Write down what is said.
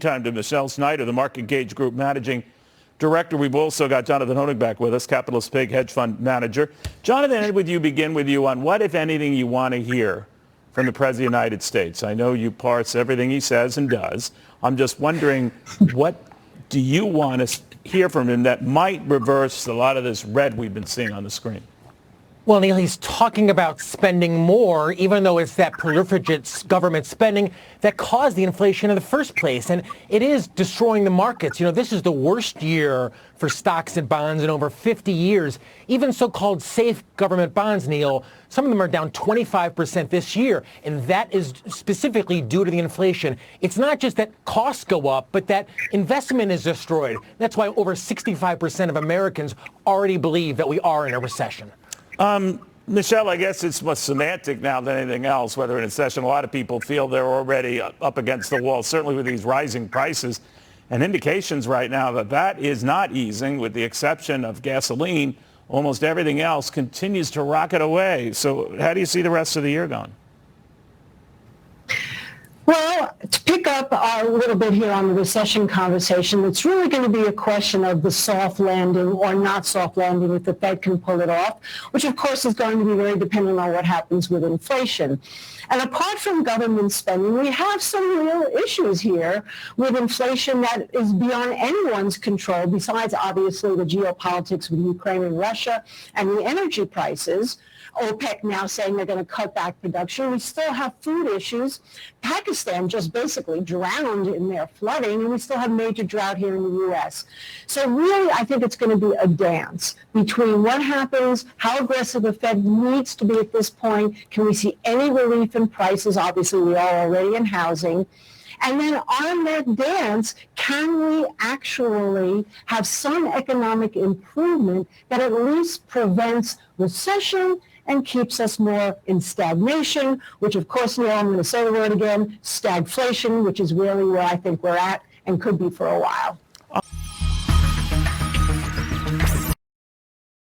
time to Michelle Snyder, the Market Gauge Group Managing Director. We've also got Jonathan Honig back with us, Capitalist Pig Hedge Fund Manager. Jonathan, begin with you on what, if anything, you want to hear from the President of the United States. I know you parse everything he says and does. I'm just wondering, what do you want to hear from him that might reverse a lot of this red we've been seeing on the screen? Well, Neil, he's talking about spending more, even though it's that proliferate government spending that caused the inflation in the first place. And it is destroying the markets. You know, this is the worst year for stocks and bonds in over 50 years. Even so-called safe government bonds, Neil, some of them are down 25% this year. And that is specifically due to the inflation. It's not just that costs go up, but that investment is destroyed. That's why over 65% of Americans already believe that we are in a recession. Michelle, I guess it's more semantic now than anything else, whether in a recession. A lot of people feel they're already up against the wall, certainly with these rising prices and indications right now that that is not easing, with the exception of gasoline. Almost everything else continues to rocket away. So how do you see the rest of the year going? Well, to pick up a little bit here on the recession conversation, it's really going to be a question of the soft landing or not soft landing if the Fed can pull it off, which of course is going to be very dependent on what happens with inflation. And apart from government spending, we have some real issues here with inflation that is beyond anyone's control, besides obviously the geopolitics with Ukraine and Russia and the energy prices. OPEC now saying they're going to cut back production. We still have food issues. Pakistan just basically drowned in their flooding, and we still have major drought here in the U.S. So really, I think it's going to be a dance between what happens, how aggressive the Fed needs to be at this point. Can we see any relief in prices? Obviously, we are already in housing. And then on that dance, can we actually have some economic improvement that at least prevents recession and keeps us more in stagnation, which of course, Neil, I'm going to say the word again, stagflation, which is really where I think we're at and could be for a while.